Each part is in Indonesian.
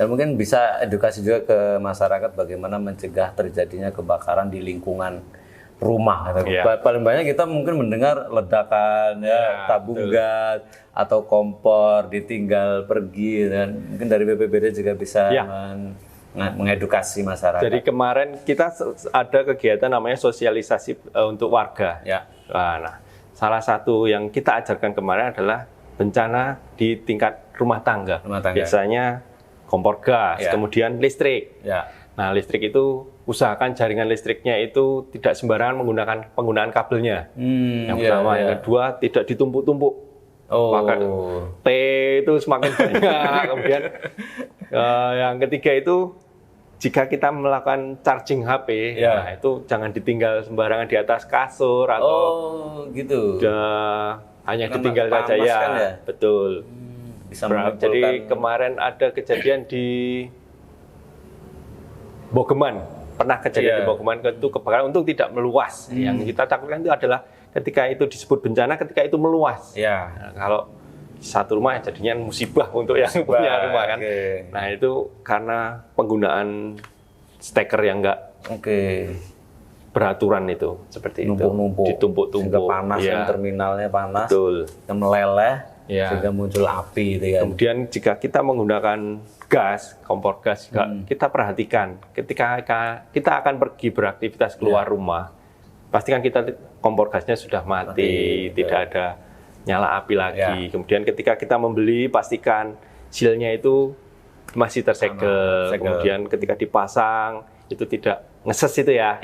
Dan mungkin bisa edukasi juga ke masyarakat bagaimana mencegah terjadinya kebakaran di lingkungan rumah. Paling banyak kita mungkin mendengar ledakan, tabung gas atau kompor ditinggal pergi, dan mungkin dari BPBD juga bisa mengedukasi masyarakat. Jadi kemarin kita ada kegiatan namanya sosialisasi untuk warga. Nah, salah satu yang kita ajarkan kemarin adalah bencana di tingkat rumah tangga. Biasanya kompor gas, kemudian listrik. Nah, listrik itu usahakan jaringan listriknya itu tidak sembarangan menggunakan penggunaan kabelnya. Yang pertama, yang kedua tidak ditumpuk-tumpuk. Maka T itu semakin banyak. Kemudian yang ketiga itu jika kita melakukan charging HP, nah itu jangan ditinggal sembarangan di atas kasur atau gitu. Hanya ditinggal saja kan ya. Betul. Bisa jadi kemarin ada kejadian di Bogeman, pernah kejadian di Bogeman itu kebakaran, untuk tidak meluas. Yang kita takutkan itu adalah ketika itu disebut bencana, ketika itu meluas. Nah, kalau satu rumah jadinya musibah untuk yang punya rumah kan. Nah, itu karena penggunaan steker yang enggak beraturan itu, seperti numpuk-numpuk, ditumpuk-tumpuk, sehingga panas, yang terminalnya panas, yang meleleh, sehingga muncul api. Kemudian jika kita menggunakan gas, kompor gas, kita perhatikan ketika kita akan pergi beraktivitas keluar rumah, pastikan kita kompor gasnya sudah mati, tidak ada nyala api lagi. Kemudian ketika kita membeli, pastikan silnya itu masih tersegel. Kemudian ketika dipasang itu tidak ngeses itu ya,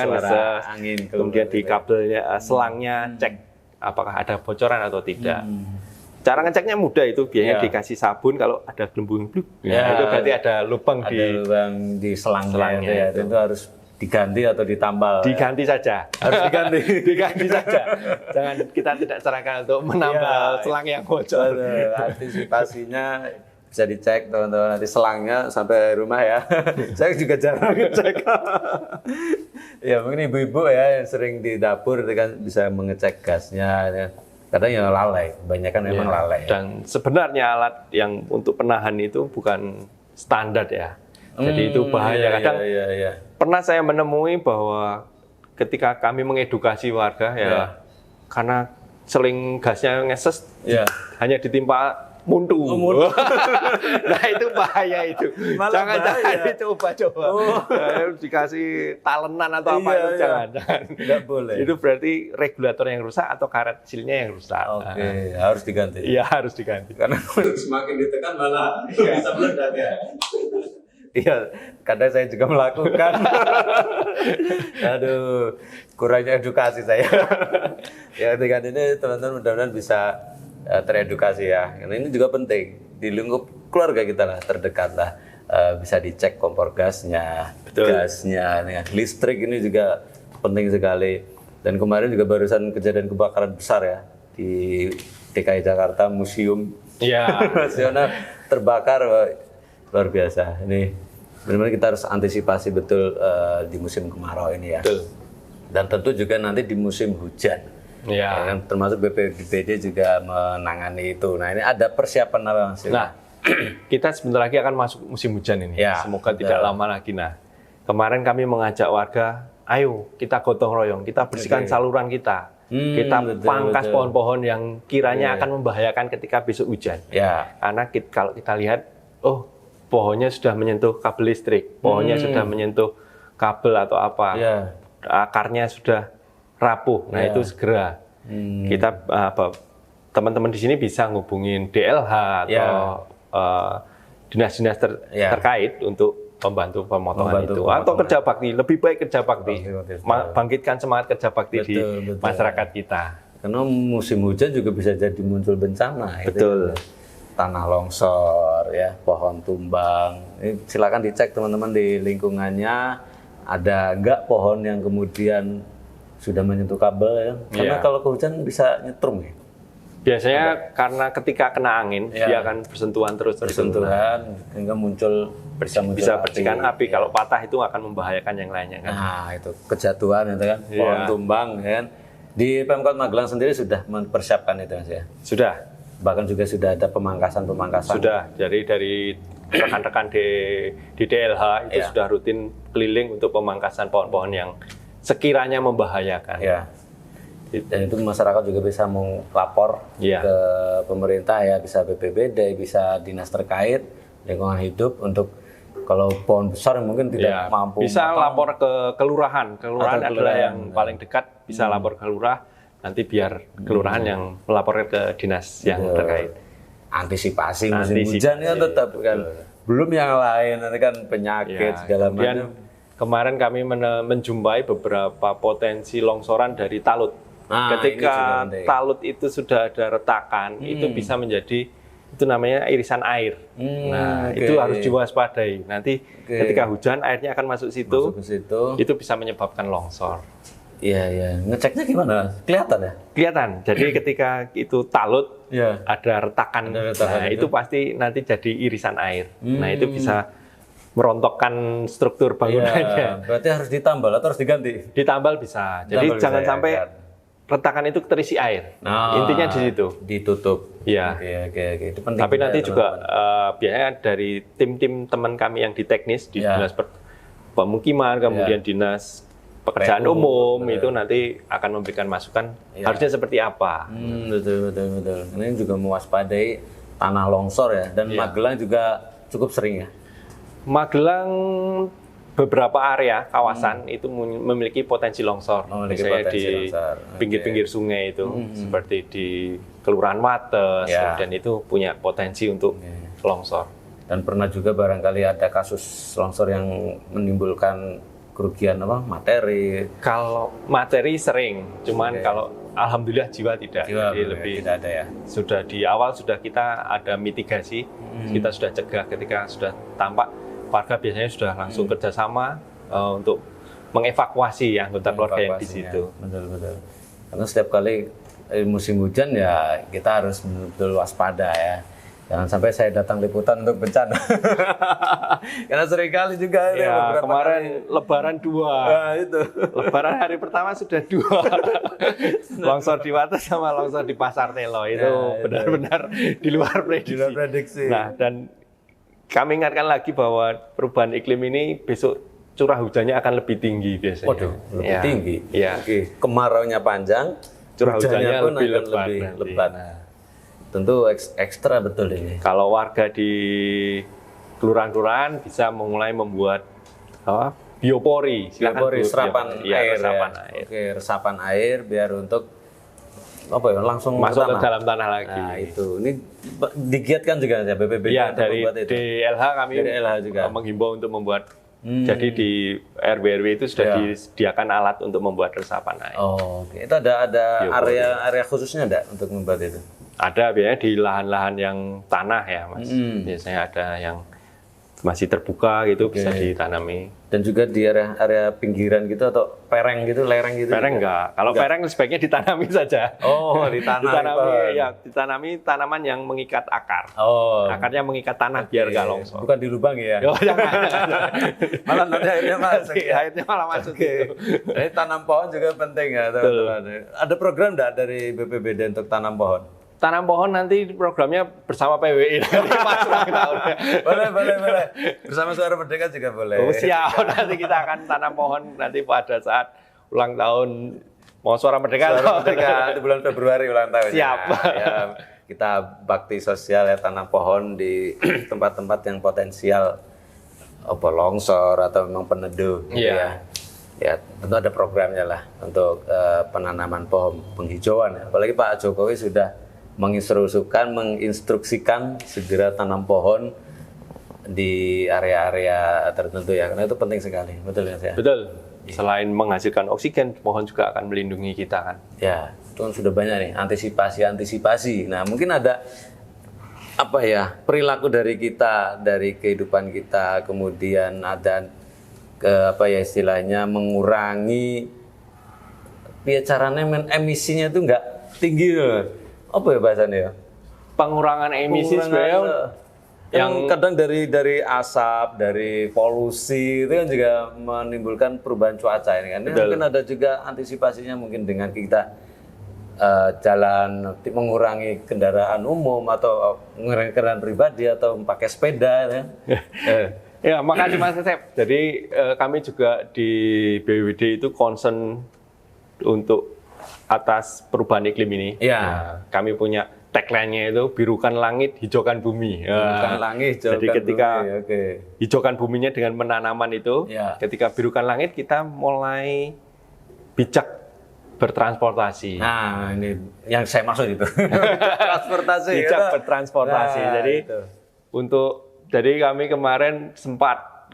suara angin. Kemudian di kabelnya, selangnya cek apakah ada bocoran atau tidak. Cara ngeceknya mudah, itu biasanya dikasih sabun, kalau ada gelembung itu berarti ada lubang di selangnya. Itu harus diganti atau ditambal. Diganti saja. Harus diganti. Diganti saja. Jangan, kita tidak sarankan untuk menambal selang yang bocor. Antisipasinya bisa dicek teman-teman, nanti selangnya sampai rumah ya. Saya juga jarang ngecek. Ya mungkin ibu-ibu ya yang sering di dapur itu kan bisa mengecek gasnya. Kadang yang lalai, kebanyakan memang lalai. Dan sebenarnya alat yang untuk penahan itu bukan standar ya. Jadi itu bahaya. Kadang pernah saya menemui bahwa ketika kami mengedukasi warga karena seling gasnya ngeses, hanya ditimpa muntu. Nah itu bahaya itu. Jangan dicoba-coba. Dikasih talenan atau apa itu jangan. Nggak boleh. Itu berarti regulator yang rusak atau karet silnya yang rusak. Harus diganti. Iya, harus diganti. Karena semakin ditekan malah bisa meledak ya. Iya, kadang saya juga melakukan. Aduh, kurangnya edukasi saya. Ya, dengan ini teman-teman mudah-mudahan bisa teredukasi ya. Karena ini juga penting di lingkup keluarga kita lah, terdekat lah. Bisa dicek kompor gasnya, gasnya, listrik ini juga penting sekali. Dan kemarin juga barusan kejadian kebakaran besar ya di DKI Jakarta, museum nasional terbakar. Luar biasa. Ini benar-benar kita harus antisipasi betul di musim kemarau ini ya. Dan tentu juga nanti di musim hujan. Termasuk BPBD juga menangani itu. Nah, ini ada persiapan apa Mas? Nah, kita sebentar lagi akan masuk musim hujan ini. Semoga tidak lama lagi. Nah, kemarin kami mengajak warga, ayo kita gotong royong, kita bersihkan saluran kita. Kita pangkas pohon-pohon yang kiranya akan membahayakan ketika besok hujan. Karena kalau kita lihat, pohonnya sudah menyentuh kabel listrik, pohonnya sudah menyentuh kabel atau apa, akarnya sudah rapuh. Nah itu segera kita teman-teman di sini bisa ngubungin DLH atau dinas-dinas terkait untuk membantu pemotongan itu. Atau kerja bakti, lebih baik kerja bakti, bangkitkan semangat kerja bakti di masyarakat kita. Karena musim hujan juga bisa jadi muncul bencana. Betul. Tanah longsor, ya, pohon tumbang. Silakan dicek teman-teman di lingkungannya, ada enggak pohon yang kemudian sudah menyentuh kabel ya. Karena kalau kehujan bisa nyetrum ya. Biasanya karena ketika kena angin dia akan bersentuhan terus. Sehingga bisa percikan api. Kalau patah itu akan membahayakan yang lainnya kan. Nah, itu kejatuhan itu kan, pohon tumbang kan. Di Pemkot Magelang sendiri sudah mempersiapkan itu Mas ya. Sudah. Bahkan juga sudah ada pemangkasan. Sudah. Jadi dari rekan-rekan di DLH itu sudah rutin keliling untuk pemangkasan pohon-pohon yang sekiranya membahayakan. Ya. Dan itu masyarakat juga bisa melapor ke pemerintah ya, bisa BPBD, bisa dinas terkait lingkungan hidup untuk kalau pohon besar mungkin tidak mampu. Bisa lapor ke kelurahan. Kelurahan adalah yang paling dekat, bisa lapor ke lurah. Nanti biar kelurahan yang melapor ke dinas yang terkait. Antisipasi musim hujan ya tetap kan. Belum yang lain, nanti kan penyakit segala macam. Kemarin kami menjumpai beberapa potensi longsoran dari talut. Ketika talut itu sudah ada retakan, itu bisa menjadi, itu namanya irisan air. Itu harus diwaspadai. Nanti ketika hujan airnya akan masuk situ, itu bisa menyebabkan longsor. Iya. Ngeceknya gimana? Kelihatan ya? Kelihatan. Jadi ketika itu talut, ada retakan. Nah, itu pasti nanti jadi irisan air. Nah, itu bisa merontokkan struktur bangunannya. Berarti harus ditambal atau harus diganti? Ditambal bisa. Jadi jangan sampai retakan itu terisi air. Intinya di situ. Ditutup. Iya. Oke. Itu penting. Tapi nanti juga biasanya dari tim-tim teman kami yang di teknis, di dinas pemukiman, kemudian dinas pekerjaan umum, itu nanti akan memberikan masukan harusnya seperti apa. Betul. Ini juga mewaspadai tanah longsor ya. Dan Magelang juga cukup sering ya. Magelang beberapa area kawasan itu memiliki potensi longsor. Misalnya di pinggir-pinggir sungai itu, seperti di Kelurahan Wates, dan itu punya potensi untuk longsor. Dan pernah juga barangkali ada kasus longsor yang menimbulkan kerugian materi. Kalau materi sering, cuman kalau alhamdulillah jiwa tidak. Jadi lebih tidak ada ya. Sudah di awal kita ada mitigasi, kita sudah cegah ketika sudah tampak. Warga biasanya sudah langsung kerjasama untuk mengevakuasi anggota keluarga yang di situ. Betul. Karena setiap kali musim hujan ya kita harus betul-betul waspada ya. Jangan sampai saya datang liputan untuk bencana. Karena seringkali juga kemarin Lebaran 2. Itu. Lebaran hari pertama sudah 2. Longsor di Wates sama longsor di Pasar Telo itu benar-benar di luar prediksi. Nah, dan kami ingatkan lagi bahwa perubahan iklim ini besok curah hujannya akan lebih tinggi biasanya. Waduh, lebih tinggi. Iya. Kemaraunya panjang, curah hujannya pun lebih lebat. Tentu ekstra betul ini. Kalau warga di kelurahan-kelurahan bisa mulai membuat biopori, resapan air. Oke, resapan air biar untuk langsung masuk ke dalam tanah lagi. Nah, itu. Ini digiatkan juga ya BPBD dari DLH kami juga menghimbau untuk membuat. Jadi di RW itu sudah disediakan alat untuk membuat resapan air. Oke. Itu ada area khususnya enggak untuk membuat itu? Ada, biasanya di lahan-lahan yang tanah ya, Mas. Biasanya ada yang masih terbuka gitu, bisa ditanami. Dan juga di area pinggiran gitu atau pereng gitu, lereng gitu? Pereng enggak. Kalau pereng sebaiknya ditanami saja. Ditanami tanaman yang mengikat akar. Akarnya mengikat tanah biar nggak longsor. Bukan dilubangi ya? Malah nanti airnya masuk. Airnya malah masuk. Jadi tanam pohon juga penting ya, teman-teman. Ada program enggak dari BPBD untuk tanam pohon? Tanam pohon nanti programnya bersama PWI nanti pas ulang tahunnya. Boleh. Bersama Suara Merdeka juga boleh. Siap, nanti kita akan tanam pohon nanti pada saat ulang tahun mau Suara Merdeka. Suara Merdeka di bulan Februari ulang tahun. Siap. Ya, kita bakti sosial ya, tanam pohon di tempat-tempat yang potensial longsor atau memang peneduh gitu ya. Ya, tentu ada programnya lah untuk penanaman pohon penghijauan. Apalagi Pak Jokowi sudah menginstruksikan segera tanam pohon di area-area tertentu ya, karena itu penting sekali, betul ya? Betul. Selain menghasilkan oksigen, pohon juga akan melindungi kita kan. Ya, itu kan sudah banyak nih antisipasi. Nah, mungkin ada perilaku dari kita, dari kehidupan kita, kemudian ada istilahnya mengurangi caranya emisinya itu nggak tinggi loh. Apa ya bahasanya ya? Pengurangan emisi sebenarnya yang kadang dari asap, dari polusi itu kan juga menimbulkan perubahan cuaca ini kan. Mungkin ada juga antisipasinya mungkin dengan kita jalan, mengurangi kendaraan umum atau mengurangi kendaraan pribadi atau pakai sepeda ya. Ya, makasih Mas Asep. Jadi kami juga di BWD itu concern untuk atas perubahan iklim ini. Ya. Nah, kami punya tagline-nya itu birukan langit, hijaukan bumi. Birukan langit, hijaukan jadi ketika bumi. Okay. hijaukan buminya dengan penanaman itu, ketika birukan langit kita mulai bijak bertransportasi. Nah, ini yang saya maksud itu. Transportasi. Bijak bertransportasi. Nah, jadi itu. Jadi kami kemarin sempat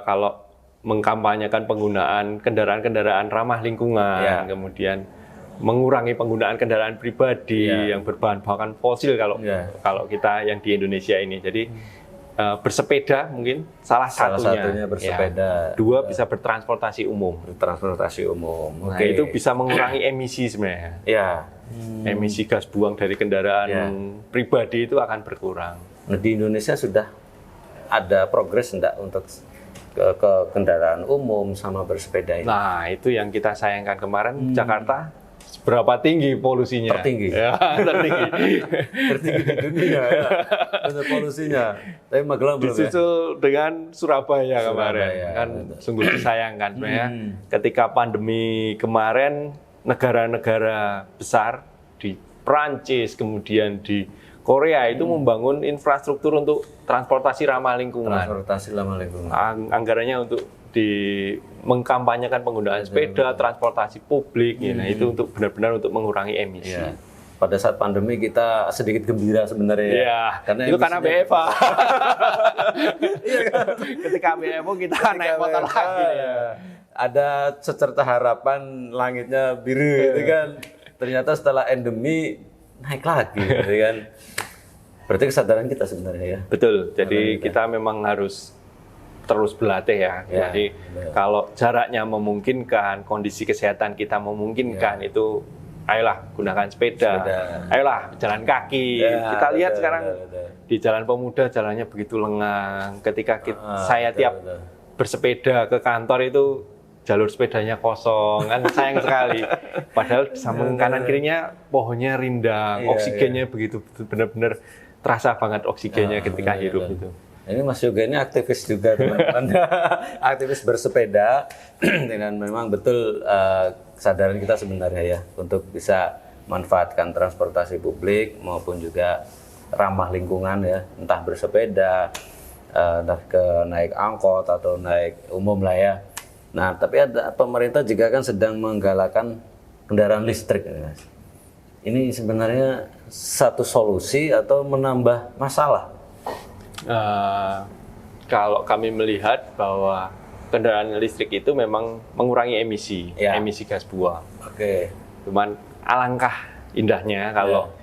kalau mengkampanyekan penggunaan kendaraan-kendaraan ramah lingkungan, kemudian mengurangi penggunaan kendaraan pribadi yang berbahan bakar fosil kalau kita yang di Indonesia ini. Jadi bersepeda mungkin salah satunya bersepeda. Dua bisa bertransportasi umum. Transportasi umum. Nah, itu bisa mengurangi emisi sebenarnya. Emisi gas buang dari kendaraan pribadi itu akan berkurang. Nah, di Indonesia sudah ada progres enggak untuk ke kendaraan umum sama bersepeda ini? Nah, itu yang kita sayangkan kemarin Jakarta. Berapa tinggi polusinya? Tertinggi. Ya, tertinggi. Tertinggi di dunia ya. Benar polusinya. Tapi Magelang belum disusul dengan Surabaya kemarin. Kan sungguh disayangkan sebenarnya. Ketika pandemi kemarin negara-negara besar di Prancis kemudian di Korea itu membangun infrastruktur untuk transportasi ramah lingkungan. Transportasi ramah lingkungan. Anggarannya untuk mengkampanyekan penggunaan sepeda, transportasi publik, nah itu untuk benar-benar untuk mengurangi emisi. Ya. Pada saat pandemi kita sedikit gembira sebenarnya. Ya. Itu karena BFA. Ketika BFA kita naik motor lagi. Ada secerca harapan langitnya biru, gitu kan. Ternyata setelah endemi naik lagi, gitu kan. Berarti kesadaran kita sebenarnya ya. Betul. Jadi kita memang harus terus berlatih ya. Jadi kalau jaraknya memungkinkan, kondisi kesehatan kita memungkinkan, itu ayolah gunakan sepeda. Ayolah jalan kaki. Kita lihat sekarang di Jalan Pemuda jalannya begitu lengang. Ketika saya tiap bersepeda ke kantor itu jalur sepedanya kosong, kan sayang sekali. Padahal di samping kanan kirinya pohonnya rindang, oksigennya begitu benar-benar terasa banget oksigennya ketika hidup itu. Ini Mas Yoga ini aktivis juga teman-teman, aktivis bersepeda dengan memang betul kesadaran kita sebenarnya ya untuk bisa manfaatkan transportasi publik maupun juga ramah lingkungan ya, entah bersepeda, entah naik angkot atau naik umum lah ya. Nah, tapi ada pemerintah juga kan sedang menggalakkan kendaraan listrik, Mas. Ini sebenarnya satu solusi atau menambah masalah? Kalau kami melihat bahwa kendaraan listrik itu memang mengurangi emisi gas buang. Cuman alangkah indahnya kalau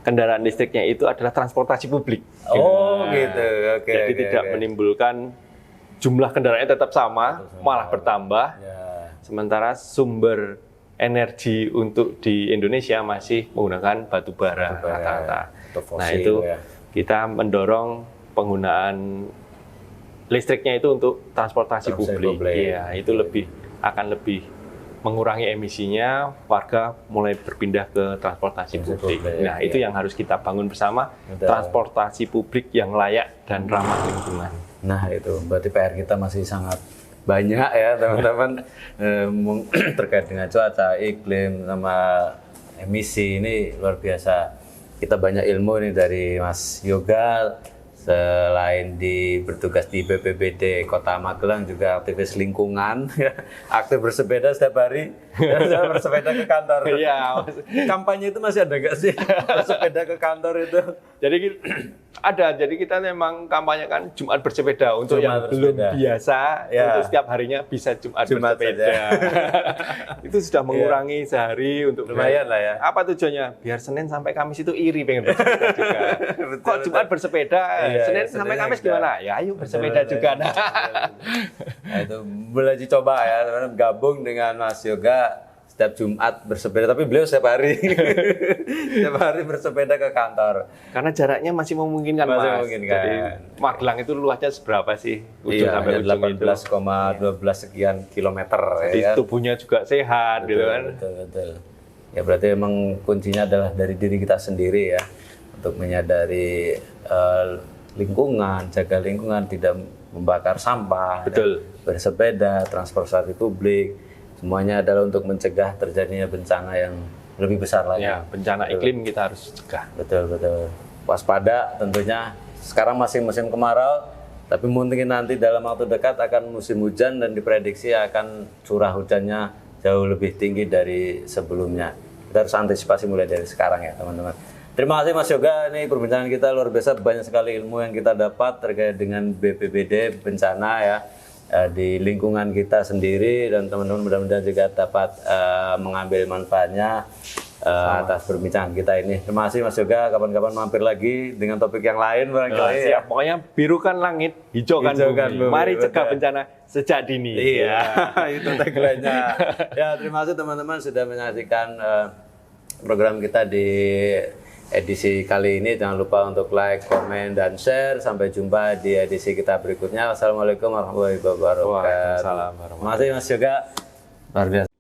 kendaraan listriknya itu adalah transportasi publik. Jadi tidak menimbulkan jumlah kendaraannya tetap sama, malah bertambah. Sementara sumber energi untuk di Indonesia masih menggunakan batu bara rata-rata. Nah itu kita mendorong penggunaan listriknya itu untuk transportasi publik. Iya, itu akan lebih mengurangi emisinya, warga mulai berpindah ke transportasi publik. Nah, itu yang harus kita bangun bersama, transportasi publik yang layak dan ramah lingkungan. Nah, itu berarti PR kita masih sangat banyak ya, teman-teman, terkait dengan cuaca, iklim, sama emisi. Ini luar biasa. Kita banyak ilmu nih dari Mas Yoga. Selain bertugas di BPBD Kota Magelang, juga aktivis lingkungan, aktif bersepeda setiap hari, bersepeda ke kantor. Iya. Kampanye itu masih ada nggak sih bersepeda ke kantor itu? Jadi ada. Jadi kita memang kampanyekan Jumat bersepeda untuk yang belum biasa, itu setiap harinya bisa Jumat bersepeda. Itu sudah mengurangi sehari untuk lumayan lah ya. Apa tujuannya? Biar Senin sampai Kamis itu iri pengen bersepeda juga. Kok Jumat bersepeda? Senin sampai Kamis gimana? Ya ayo bersepeda juga. Nah, itu boleh dicoba ya, teman-teman, gabung dengan Mas Yoga setiap Jumat bersepeda, tapi beliau setiap hari setiap hari bersepeda ke kantor. Karena jaraknya masih memungkinkan, Mas. Jadi Magelang itu luasnya seberapa sih? Ujung sampai ujung itu 18,12 sekian kilometer. Jadi tubuhnya juga sehat, gitu kan? Betul. Ya berarti memang kuncinya adalah dari diri kita sendiri ya, untuk menyadari lingkungan, jaga lingkungan, tidak membakar sampah, Betul. bersepeda, transportasi publik, semuanya adalah untuk mencegah terjadinya bencana yang lebih besar lagi. Ya, bencana iklim kita harus cegah. Betul, betul. Waspada tentunya. Sekarang masih musim kemarau, tapi mungkin nanti dalam waktu dekat akan musim hujan dan diprediksi akan curah hujannya jauh lebih tinggi dari sebelumnya. Kita harus antisipasi mulai dari sekarang ya teman-teman. Terima kasih Mas Yoga, ini perbincangan kita luar biasa, banyak sekali ilmu yang kita dapat terkait dengan BPBD bencana ya, di lingkungan kita sendiri, dan teman-teman mudah-mudahan juga dapat mengambil manfaatnya atas perbincangan kita ini. Terima kasih Mas Yoga, kapan-kapan mampir lagi dengan topik yang lain barangkali. Siap, pokoknya birukan langit, hijaukan bumi. Mari cegah bencana sejak dini. Iya, itu tagline-nya. Ya, terima kasih teman-teman sudah menyaksikan program kita di edisi kali ini. Jangan lupa untuk like, komen, dan share. Sampai jumpa di edisi kita berikutnya. Wassalamualaikum warahmatullahi wabarakatuh. Waalaikumsalam warahmatullahi wabarakatuh. Terima kasih Mas Yoga. Luar biasa.